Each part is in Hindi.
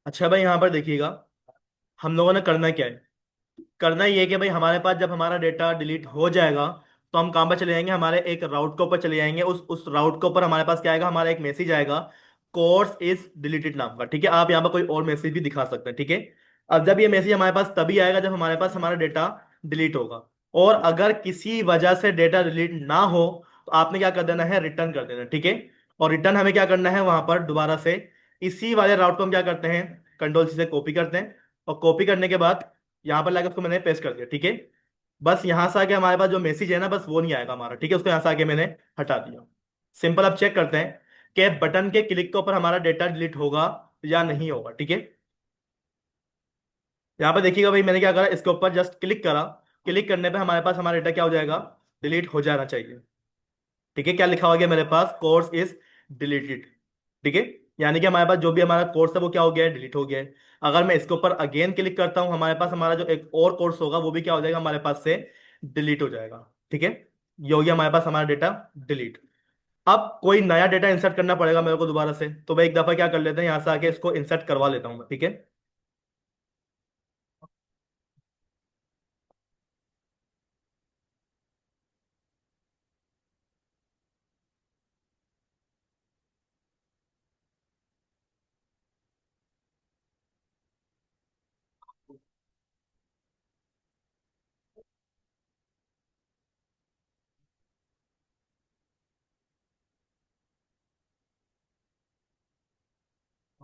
अच्छा भाई, यहाँ पर देखिएगा, हम लोगों ने करना क्या है। करना ये है कि भाई हमारे पास जब हमारा डेटा डिलीट हो जाएगा तो हम कहाँ पर चले जाएंगे, हमारे एक राउट के ऊपर चले जाएंगे। उस राउट के ऊपर हमारे पास क्या आएगा, हमारा एक मैसेज आएगा, कोर्स इज डिलीटेड नाम का। ठीक है, आप यहाँ पर कोई और मैसेज भी दिखा सकते हैं। ठीक है, अब जब ये मैसेज हमारे पास तभी आएगा जब हमारे पास हमारा डेटा डिलीट होगा। और अगर किसी वजह से डेटा डिलीट ना हो तो आपने क्या कर देना है, रिटर्न कर देना। ठीक है, और रिटर्न हमें क्या करना है, वहां पर दोबारा से इसी वाले राउट को हम क्या करते हैं, कंट्रोल सी से कॉपी करते हैं। और कॉपी करने के बाद यहाँ पर लाके उसको मैंने पेस्ट कर दिया। ठीक है, बस यहाँ से आके हमारे पास जो मैसेज है ना, बस वो नहीं आएगा हमारा। ठीक है, उसको यहाँ से आके मैंने हटा दिया। सिंपल। अब चेक करते हैं कि बटन के क्लिक के ऊपर हमारा डेटा डिलीट होगा या नहीं होगा। ठीक है, यहाँ पे देखिएगा भाई, मैंने क्या करा, इसके ऊपर जस्ट क्लिक करा। क्लिक करने पे हमारे पास हमारा डेटा क्या हो जाएगा, डिलीट हो जाना चाहिए। ठीक है, क्या लिखा हुआ गया मेरे पास, कोर्स इज डिलीटेड। ठीक है, यानी कि हमारे पास जो भी हमारा कोर्स है वो क्या हो गया है, डिलीट हो गया है। अगर मैं इसके ऊपर अगेन क्लिक करता हूं, हमारे पास हमारा जो एक और कोर्स होगा वो भी क्या हो जाएगा, हमारे पास से डिलीट हो जाएगा। ठीक है, ये हो गया हमारे पास हमारा डेटा डिलीट। अब कोई नया डेटा इंसर्ट करना पड़ेगा मेरे को दोबारा से, तो मैं एक दफा क्या कर लेते हैं, यहाँ से आके इसको इंसर्ट करवा लेता हूँ मैं। ठीक है,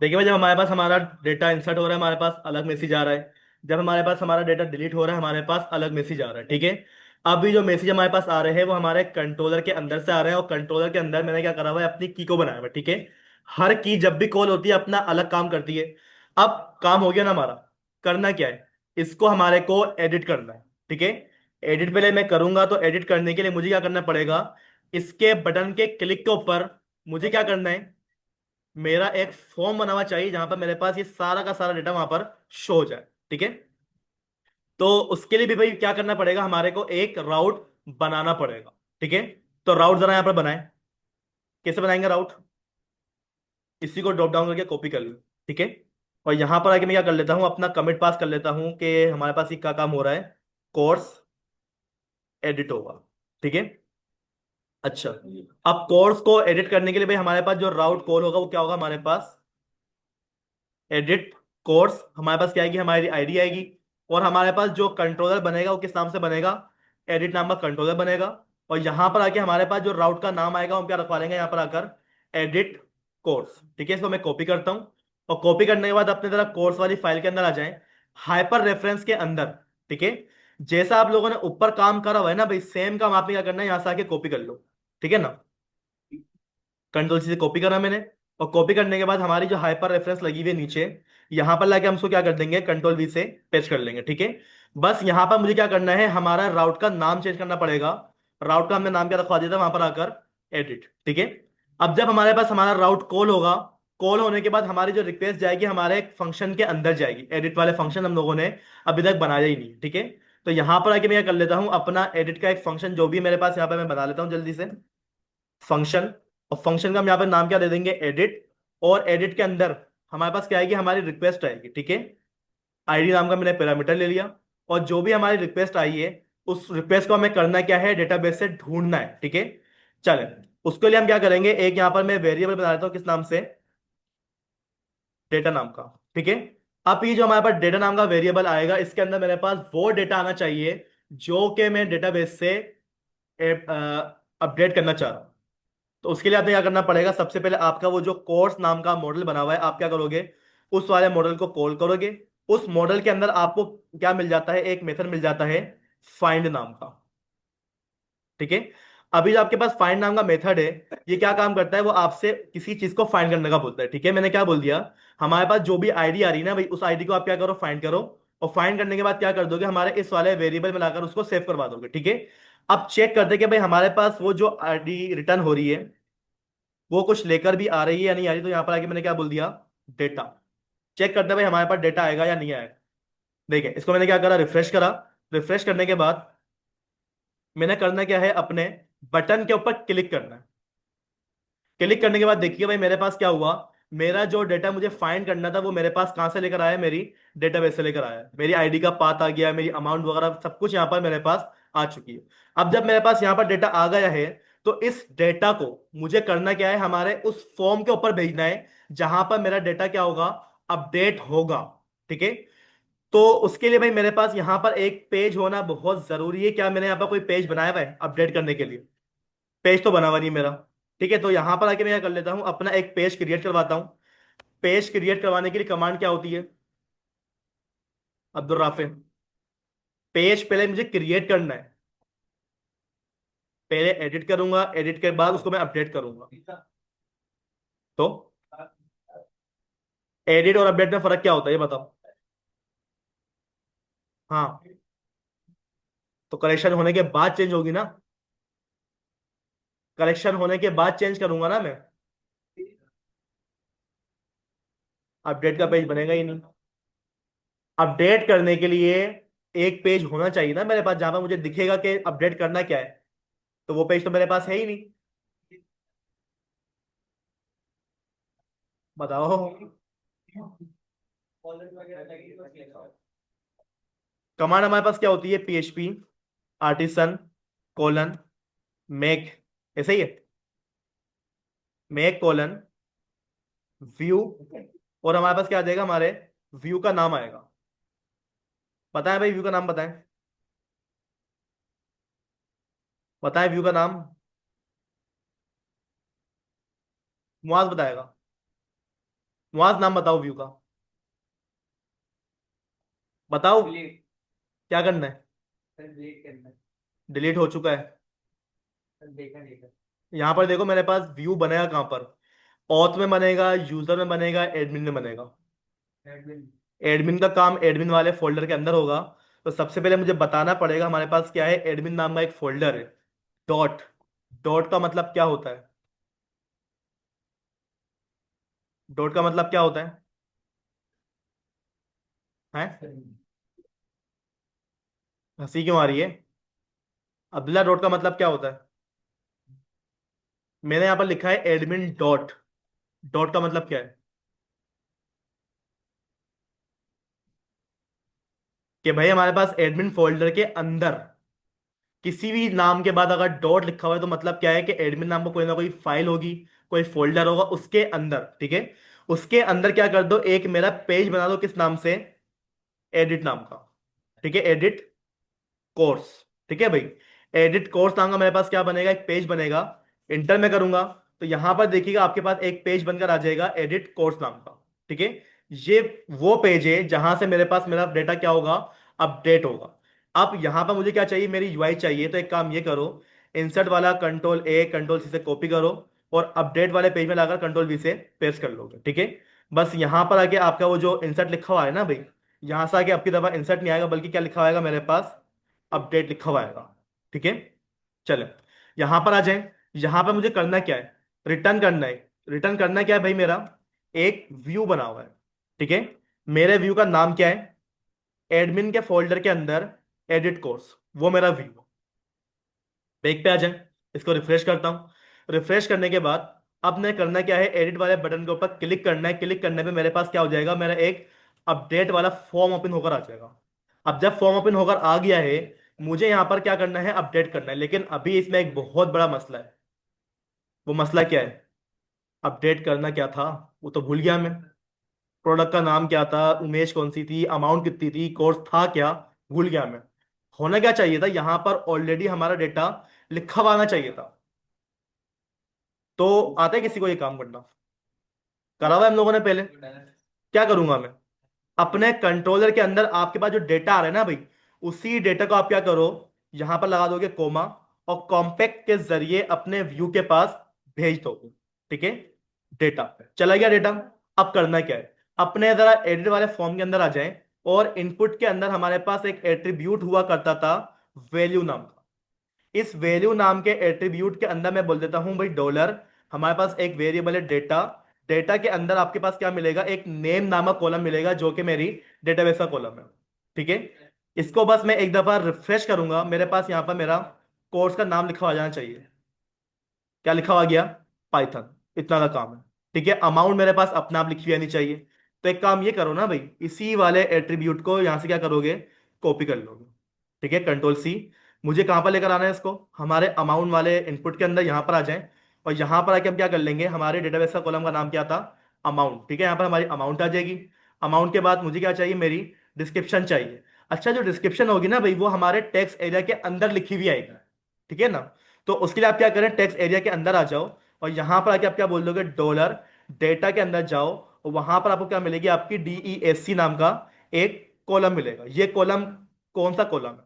देखिए भाई, जब हमारे पास हमारा डेटा इंसर्ट हो रहा है हमारे पास अलग मैसेज आ रहा है, जब हमारे पास हमारा डेटा डिलीट हो रहा है हमारे पास अलग मैसेज आ रहा है। ठीक है, अभी जो मैसेज हमारे पास आ रहे हैं वो हमारे कंट्रोलर के अंदर से आ रहे हैं, और कंट्रोलर के अंदर मैंने क्या करा हुआ है, अपनी की को बनाया हुआ है। ठीक है, हर की जब भी कॉल होती है अपना अलग काम करती है। अब काम हो गया ना हमारा, करना क्या है, इसको हमारे को एडिट करना है। ठीक है, एडिट पहले मैं करूंगा, तो एडिट करने के लिए मुझे क्या करना पड़ेगा, इसके बटन के क्लिक के ऊपर मुझे क्या करना है, मेरा एक फॉर्म बना हुआ चाहिए जहां पर मेरे पास ये सारा का सारा डेटा वहां पर शो हो जाए। ठीक है, तो उसके लिए भी भाई क्या करना पड़ेगा, हमारे को एक राउट बनाना पड़ेगा। ठीक है, तो राउट जरा यहां पर बनाए। कैसे बनाएंगे राउट, इसी को ड्रॉप डाउन करके कॉपी कर लूँ। ठीक है, और यहां पर आके मैं क्या कर लेता हूं, अपना कमिट पास कर लेता हूं कि हमारे पास ये क्या काम हो रहा है, कोर्स एडिट होगा। ठीक है, अच्छा, अब कोर्स को एडिट करने के लिए भाई हमारे पास जो राउट कॉल होगा वो क्या होगा, हमारे पास एडिट कोर्स, हमारे पास क्या आएगी, हमारी आईडी आएगी। और हमारे पास जो कंट्रोलर बनेगा वो किस नाम से बनेगा, एडिट नाम का कंट्रोलर बनेगा। और यहां पर आके हमारे पास जो राउट का नाम आएगा हम क्या रखवा लेंगे यहाँ पर आकर, एडिट कोर्स। ठीक है, इसको मैं कॉपी करता हूँ, और कॉपी करने के बाद अपने तरह कोर्स वाली फाइल के अंदर आ जाए, हाइपर रेफरेंस के अंदर। ठीक है, जैसा आप लोगों ने ऊपर काम करा हुआ है ना भाई, सेम काम आपने क्या करना है, यहां से आके कॉपी कर लो। ठीक है ना, कंट्रोल सी से कॉपी करा मैंने, और कॉपी करने के बाद हमारी जो हाइपर रेफरेंस लगी हुई है नीचे, यहां पर लाके हम उसको क्या कर देंगे, कंट्रोल वी से पेस्ट कर लेंगे। ठीक है, बस यहां पर मुझे क्या करना है, हमारा राउट का नाम चेंज करना पड़ेगा। राउट का हमने नाम क्या रखवा दिया था वहां पर आकर, एडिट। ठीक है, अब जब हमारे पास हमारा राउट कॉल होगा, कॉल होने के बाद हमारी जो रिक्वेस्ट जाएगी हमारे एक फंक्शन के अंदर जाएगी। एडिट वाले फंक्शन हम लोगों ने अभी तक बनाया ही नहीं। ठीक है, तो यहां पर आके मैं क्या कर लेता हूं, अपना एडिट का एक फंक्शन जो भी मेरे पास यहाँ पे मैं बना लेता हूँ जल्दी से, फंक्शन। और फंक्शन का हम यहाँ पे नाम क्या दे देंगे, एडिट। और एडिट के अंदर हमारे पास क्या आएगी, हमारी रिक्वेस्ट आएगी। ठीक है, आईडी नाम का मैंने पैरामीटर ले लिया, और जो भी हमारी रिक्वेस्ट आई है उस रिक्वेस्ट को हमें करना क्या है, डेटाबेस से ढूंढना है। ठीक है, चले, उसके लिए हम क्या करेंगे, एक यहाँ पर मैं वेरिएबल बना लेता हूँ, किस नाम से, डेटा नाम का। ठीक है, अब ये जो हमारे पास डेटा नाम का वेरिएबल आएगा, इसके अंदर मेरे पास वो डेटा आना चाहिए जो कि मैं डेटाबेस से अपडेट करना चाह रहा हूँ। तो उसके लिए आपने क्या करना पड़ेगा, सबसे पहले आपका वो जो कोर्स नाम का मॉडल बना हुआ है, आप क्या करोगे, उस वाले मॉडल को कॉल करोगे। उस मॉडल के अंदर आपको क्या मिल जाता है, एक मेथड मिल जाता है, फाइंड नाम का। ठीक है, अभी जो आपके पास फाइंड नाम का मेथड है, ये क्या काम करता है, वो आपसे किसी चीज को फाइंड करने का बोलता है। ठीक है, मैंने क्या बोल दिया, हमारे पास जो भी आईडी आ रही है ना भाई, उस आईडी को आप क्या करो, फाइंड करो। और फाइंड करने के बाद क्या कर दोगे, हमारे इस वाले वेरिएबल में लाकर उसको सेव करवा दोगे। ठीक है, अब चेक करते हैं कि भाई हमारे पास वो जो आईडी रिटर्न हो रही है वो कुछ लेकर भी आ रही है या नहीं आ रही। तो यहां पर आके मैंने क्या बोल दिया, डेटा। चेक करते हैं भाई हमारे पास डेटा आएगा या नहीं आएगा। देखिए, इसको मैंने क्या करा, रिफ्रेश करा। रिफ्रेश करने के बाद मैंने करना क्या है, अपने बटन के ऊपर क्लिक करना है। क्लिक करने के बाद देखिए भाई मेरे पास क्या हुआ, मेरा जो डेटा मुझे फाइंड करना था वो मेरे पास कहाँ से लेकर आया है, मेरी डेटाबेस से लेकर आया है। मेरी आईडी का पाथ आ गया, मेरी अमाउंट वगैरह सब कुछ यहाँ पर मेरे पास आ चुकी है। अब जब मेरे पास यहाँ पर डेटा आ गया है, तो इस डेटा को मुझे करना क्या है, हमारे उस फॉर्म के ऊपर भेजना है जहां पर मेरा डेटा क्या होगा, अपडेट होगा। ठीक है। तो उसके लिए भाई मेरे पास यहाँ पर एक पेज होना बहुत जरूरी है। क्या मैंने यहाँ पर कोई पेज बनाया हुआ है अपडेट करने के लिए? पेज तो बना हुआ नहीं मेरा। ठीक है, तो यहां पर आके मैं क्या कर लेता हूँ, अपना एक पेज क्रिएट करवाता हूँ। पेज क्रिएट करवाने के लिए कमांड क्या होती है, अब्दुल राफे? पेज पहले मुझे क्रिएट करना है, पहले एडिट करूंगा, एडिट के बाद उसको मैं अपडेट करूंगा। तो एडिट और अपडेट में फर्क क्या होता है ये बताओ। हाँ, तो करेक्शन होने के बाद चेंज होगी ना, करेक्शन होने के बाद चेंज करूंगा ना मैं। अपडेट का पेज बनेगा ही नहीं। अपडेट करने के लिए एक पेज होना चाहिए ना मेरे पास, जहां पर मुझे दिखेगा कि अपडेट करना क्या है। तो वो पेज तो मेरे पास है ही नहीं। बताओ। कमांड हमारे पास क्या होती है, PHP आर्टिसन कोलन मेक, ऐसे ही है, मेक कोलन व्यू। और हमारे पास क्या आ जाएगा, हमारे व्यू का नाम आएगा। बताएं भाई, व्यू का नाम बताएं। बताएं व्यू का नाम। मुआज बताएगा। मुआज नाम बताओ व्यू का। बताओ। क्या करना है? डिलीट हो चुका है। यहाँ पर देखो मेरे पास व्यू बनेगा कहाँ पर, ऑथ में बनेगा, यूजर में बनेगा, एडमिन में बनेगा। एडमिन का काम एडमिन वाले फोल्डर के अंदर होगा। तो सबसे पहले मुझे बताना पड़ेगा हमारे पास क्या है, एडमिन नाम का एक फोल्डर है। डॉट, डॉट का मतलब क्या होता है? डॉट का मतलब क्या होता है? हैं? हंसी क्यों आ रही है? अब्दुल्ला, डॉट का मतलब क्या होता है? मैंने यहाँ पर लिखा है एडमिन डॉट, डॉट का मतलब क्या है? कि भाई हमारे पास एडमिन फोल्डर के अंदर किसी भी नाम के बाद अगर डॉट लिखा हुआ है तो मतलब क्या है कि एडमिन नाम को कोई ना कोई फाइल होगी, कोई फोल्डर होगा उसके अंदर। ठीक है। उसके अंदर क्या कर दो, एक मेरा पेज बना दो, किस नाम से, एडिट नाम का। ठीक है, एडिट कोर्स। ठीक है भाई, एडिट कोर्स नाम का मेरे पास क्या बनेगा, एक पेज बनेगा। इंटर में करूंगा तो यहां पर देखिएगा आपके पास एक पेज बनकर आ जाएगा एडिट कोर्स नाम का। ठीक है, ये वो पेज है जहां से मेरे पास मेरा डेटा क्या होगा, अपडेट होगा। अब यहां पर मुझे क्या चाहिए, मेरी यूआई चाहिए। तो एक काम ये करो, इंसर्ट वाला कंट्रोल A कंट्रोल C से कॉपी करो, और अपडेट वाले पेज में लाकर कंट्रोल V से पेस्ट कर लोगे। ठीक है। बस यहां पर आके आपका वो जो इंसर्ट लिखा हुआ है ना भाई, यहां से आके आपकी दफा इंसर्ट नहीं आएगा, बल्कि क्या लिखा हुआ आएगा मेरे पास, अपडेट लिखा हुआ आएगा। ठीक है। चलो, यहां पर आ जाए। यहां पर मुझे करना क्या है, रिटर्न करना है। रिटर्न करना क्या है भाई, मेरा एक व्यू बना हुआ है। ठीक है। मेरे व्यू का नाम क्या है, एडमिन के फोल्डर के अंदर एडिट कोर्स, वो मेरा व्यू। बैक पे आ जाए, इसको रिफ्रेश करता हूं। रिफ्रेश करने के बाद अब मैं करना क्या है, एडिट वाले बटन के ऊपर क्लिक करना है। क्लिक करने पे मेरे पास क्या हो जाएगा, मेरा एक अपडेट वाला फॉर्म ओपन होकर आ जाएगा। अब जब फॉर्म ओपन होकर आ गया है, मुझे यहां पर क्या करना है, अपडेट करना है। लेकिन अभी इसमें एक बहुत बड़ा मसला है। वो मसला क्या है, अपडेट करना क्या था वो तो भूल गया मैं। प्रोडक्ट का नाम क्या था, इमेज कौन सी थी, अमाउंट कितनी थी, कोर्स था क्या, भूल गया मैं। होना क्या चाहिए था, यहां पर ऑलरेडी हमारा डेटा लिखा हुआ आना चाहिए था। तो आता है किसी को ये काम करना? करा हुआ है हम लोगों ने पहले। क्या करूंगा मैं, अपने कंट्रोलर के अंदर आपके पास जो डेटा आ रहा है ना भाई, उसी डेटा को आप क्या करो, यहां पर लगा दोगे कोमा, और कॉम्पैक्ट के जरिए अपने व्यू के पास भेज दोगे। ठीक है, डेटा चला गया डेटा। अब करना क्या है, अपने जरा एडिट वाले फॉर्म के अंदर आ जाएं, और इनपुट के अंदर हमारे पास एक एट्रीब्यूट हुआ करता था, वैल्यू नाम का। इस वैल्यू नाम के एट्रीब्यूट के अंदर मैं बोल देता हूं भाई डॉलर। हमारे पास एक वेरिएबल है डेटा। डेटा के अंदर आपके पास क्या मिलेगा, एक नेम नामक कॉलम मिलेगा जो कि मेरी डेटाबेस का कॉलम है। ठीक है। इसको बस मैं एक दफा रिफ्रेश करूंगा, मेरे पास यहां पर मेरा कोर्स का नाम लिखा आ जाना चाहिए। क्या लिखा हुआ गया, पाइथन। इतना का काम है। ठीक है, अमाउंट मेरे पास अपना आप लिखी हुई आनी चाहिए। तो एक काम ये करो ना भाई, इसी वाले एट्रीब्यूट को यहाँ से क्या करोगे, कॉपी कर लोगे। ठीक है, कंट्रोल C। मुझे कहाँ पर लेकर आना है इसको, हमारे अमाउंट वाले इनपुट के अंदर यहाँ पर आ जाए। और यहाँ पर आके हम क्या कर लेंगे, हमारे डेटाबेस का कॉलम का नाम क्या था, अमाउंट। ठीक है, यहाँ पर हमारी अमाउंट आ जाएगी। अमाउंट के बाद मुझे क्या चाहिए, मेरी डिस्क्रिप्शन चाहिए। अच्छा, जो डिस्क्रिप्शन होगी ना भाई, वो हमारे टेक्स्ट एरिया के अंदर लिखी हुई आएगी। ठीक है ना। तो उसके लिए आप क्या करें, टेक्स्ट एरिया के अंदर आ जाओ। और यहां पर आके आप क्या बोल दोगे, डॉलर डेटा के अंदर जाओ। और वहां पर आपको क्या मिलेगी, आपकी DESC नाम का एक कॉलम मिलेगा। ये कॉलम कौन सा कॉलम है,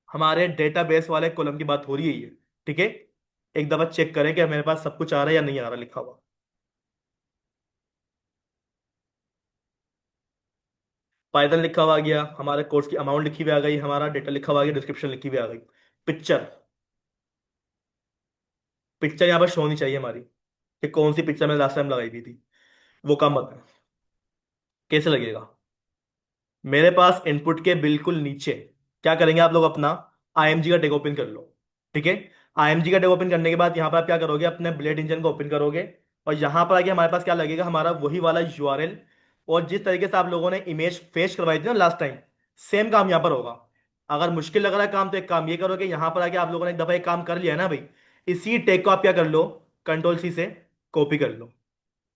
हमारे डेटाबेस वाले कॉलम की बात हो रही है ये। ठीक है, एक दफा चेक करें कि मेरे पास सब कुछ आ रहा है या नहीं आ रहा लिखा हुआ। पाइथन लिखा हुआ आ गया, हमारे कोर्स की अमाउंट लिखी हुई आ गई, हमारा डेटा लिखा हुआ आ गया, डिस्क्रिप्शन लिखी हुई आ गई। पिक्चर, पिक्चर यहाँ पर शो होनी चाहिए हमारी, कि कौन सी पिक्चर मैंने लास्ट टाइम लगाई हुई थी। वो काम बता, कैसे लगेगा। मेरे पास इनपुट के बिल्कुल नीचे क्या करेंगे आप लोग, अपना IMG का टेक ओपन कर लो। ठीक है, IMG का टेक ओपन करने के बाद यहाँ पर आप क्या करोगे, अपने ब्लेड इंजन को ओपन करोगे। और यहाँ पर आके हमारे पास क्या लगेगा, हमारा वही वाला URL। और जिस तरीके से आप लोगों ने इमेज फेच करवाई थी ना लास्ट टाइम, सेम काम यहाँ पर होगा। अगर मुश्किल लग रहा है काम, तो एक काम ये करोगे, यहाँ पर आके आप लोगों ने एक दफा एक काम कर लिया है ना भाई, इसी टेक को आप क्या कर लो, कंट्रोल C से कॉपी कर लो।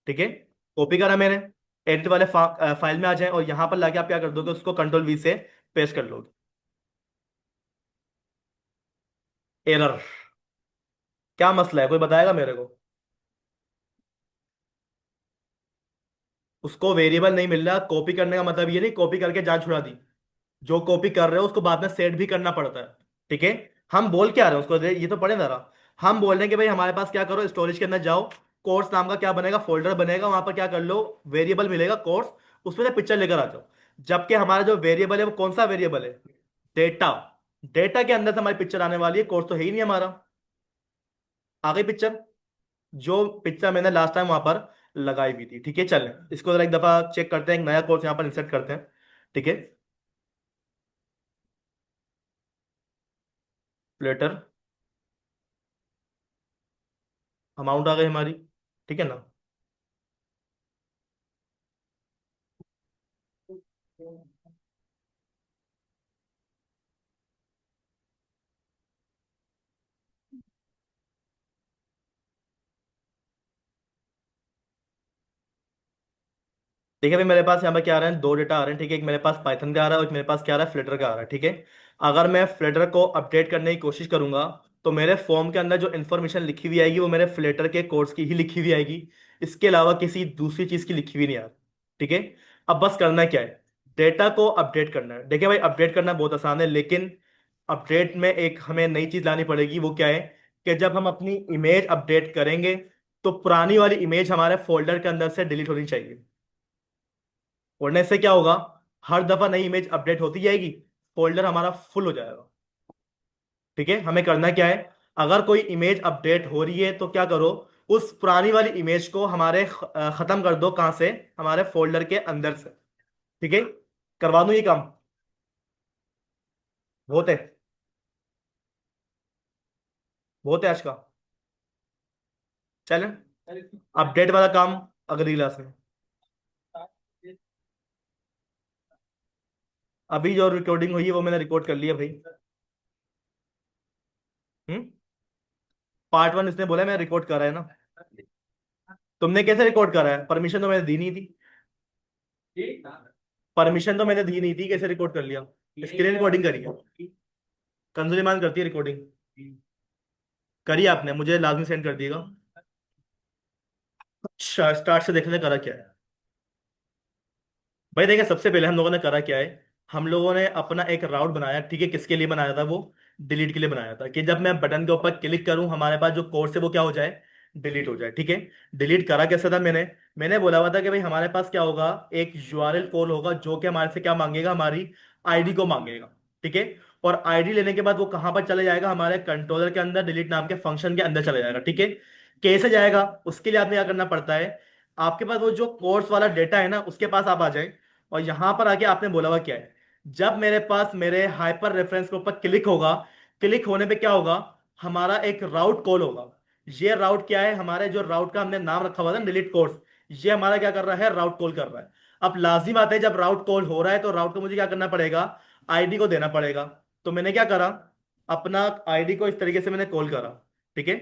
ठीक है, कॉपी करा मैंने, एडिट वाले फाइल में आ जाए, और यहां पर लाके आप क्या कर दोगे, उसको कंट्रोल V से पेस्ट कर लोगे। एरर, क्या मसला है, कोई बताएगा मेरे को। उसको वेरिएबल नहीं मिल रहा, कॉपी करने का मतलब ये नहीं कॉपी करके जान छुड़ा दी। जो कॉपी कर रहे हो उसको बाद में सेट भी करना पड़ता है। ठीक है, हम बोल क्या रहे हैं उसको, ये तो पढ़े जरा। हम बोल रहे हैं कि भाई हमारे पास क्या करो, स्टोरेज के अंदर जाओ, कोर्स नाम का क्या बनेगा, फोल्डर बनेगा, वहां पर क्या कर लो, वेरिएबल मिलेगा कोर्स, उसमें से पिक्चर लेकर आ जाओ। जबकि हमारा जो वेरिएबल है वो कौन सा वेरिएबल है, डेटा। डेटा के अंदर से हमारी पिक्चर आने वाली है, कोर्स तो है ही नहीं हमारा। आ गई पिक्चर, जो पिक्चर मैंने लास्ट टाइम वहां पर लगाई हुई थी। ठीक है, चलें इसको जरा एक दफा चेक करते हैं, एक नया कोर्स यहाँ पर इंसर्ट करते हैं। ठीक है, प्लेटर, अमाउंट आ गई हमारी। ठीक है ना। देखिए भाई, मेरे पास यहाँ पे क्या आ रहा है, दो डेटा आ रहे हैं। ठीक है, एक मेरे पास पाइथन का आ रहा है और एक मेरे पास क्या आ रहा है, फ्लटर का आ रहा है। ठीक है, अगर मैं फ्लटर को अपडेट करने की कोशिश करूंगा, तो मेरे फॉर्म के अंदर जो इन्फॉर्मेशन लिखी हुई आएगी वो मेरे फ्लटर के कोर्स की ही लिखी हुई आएगी। इसके अलावा किसी दूसरी चीज की लिखी हुई नहीं आ रही। ठीक है, अब बस करना क्या है, डेटा को अपडेट करना है। देखिए भाई, अपडेट करना बहुत आसान है, लेकिन अपडेट में एक हमें नई चीज लानी पड़ेगी। वो क्या है, कि जब हम अपनी इमेज अपडेट करेंगे, तो पुरानी वाली इमेज हमारे फोल्डर के अंदर से डिलीट होनी चाहिए। वरना इससे क्या होगा, हर दफा नई इमेज अपडेट होती जाएगी, फोल्डर हमारा फुल हो जाएगा। ठीक है, हमें करना क्या है, अगर कोई इमेज अपडेट हो रही है तो क्या करो, उस पुरानी वाली इमेज को हमारे खत्म कर दो, कहां से, हमारे फोल्डर के अंदर से। ठीक है, करवा दूं ये काम, बहुत है, बहुत है आज का। चलें, अपडेट वाला काम अगली क्लास में। अभी जो रिकॉर्डिंग हुई है वो मैंने रिकॉर्ड कर लिया भाई। हम्म, पार्ट 1 इसने बोला, मैं रिकॉर्ड कर रहा है ना। तुमने कैसे रिकॉर्ड करा है, परमिशन तो मैंने दी नहीं थी। परमिशन तो मैंने दी नहीं थी, कैसे रिकॉर्ड कर लिया, स्क्रीन रिकॉर्डिंग करी है। कंजूलीमान करती है रिकॉर्डिंग, करी आपने, मुझे लाजमी सेंड कर दिएगा। अच्छा, स्टार्ट से देखने करा क्या है। भाई देखिए, सबसे पहले हम लोगों ने करा क्या है, हम लोगों ने अपना एक राउट बनाया। ठीक है, किसके लिए बनाया था, वो डिलीट के लिए बनाया था, कि जब मैं बटन के ऊपर क्लिक करूं, हमारे पास जो कोर्स है वो क्या हो जाए, डिलीट हो जाए। ठीक है, डिलीट करा कैसे था, मैंने बोला हुआ था कि भाई हमारे पास क्या होगा, एक URL कॉल होगा, जो कि हमारे से क्या मांगेगा, हमारी ID को मांगेगा। ठीक है, और ID लेने के बाद वो कहां पर चले जाएगा, हमारे कंट्रोलर के अंदर, डिलीट नाम के फंक्शन के अंदर चले जाएगा। ठीक है, कैसे जाएगा, उसके लिए आपने क्या करना पड़ता है, आपके पास वो जो कोर्स वाला डेटा है ना, उसके पास आप आ जाए। और यहां पर आके आपने बोला हुआ क्या है, जब मेरे पास मेरे हाइपर रेफरेंस के ऊपर क्लिक होगा, क्लिक होने पे क्या होगा, हमारा एक राउट कॉल होगा। ये राउट क्या है, हमारे जो राउट का हमने नाम रखा हुआ था डिलीट कोर्स, ये हमारा क्या कर रहा है, राउट कॉल कर रहा है। अब लाजिम बात है, जब राउट कॉल हो रहा है तो राउट को मुझे क्या करना पड़ेगा, आईडी को देना पड़ेगा। तो मैंने क्या करा, अपना आईडी को इस तरीके से मैंने कॉल करा, ठीक है।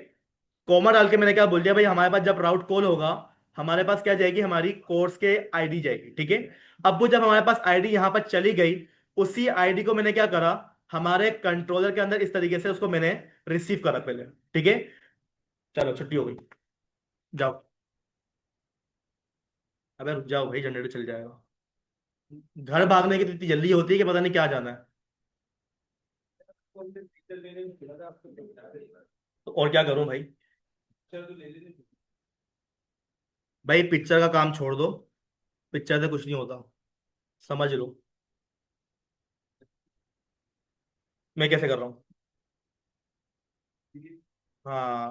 कॉमा डाल के मैंने क्या बोल दिया भाई, हमारे पास जब राउट कॉल होगा, हमारे पास क्या जाएगी, हमारी कोर्स के आईडी जाएगी, ठीक है। अब वो जब हमारे पास आईडी यहां पर चली गई, उसी आईडी को मैंने क्या करा, हमारे कंट्रोलर के अंदर इस तरीके से उसको मैंने रिसीव करा पहले, ठीक है। चलो छुट्टी हो गई, जाओ। अबे रुक जाओ भाई, जनरेटर चल जाएगा। घर भागने की तो इतनी जल्दी होती है कि पता नहीं क्या जाना है। तो और क्या करूं भाई। भाई पिक्चर का काम छोड़ दो, पिक्चर से कुछ नहीं होता, समझ लो। मैं कैसे कर रहा हूँ। हाँ।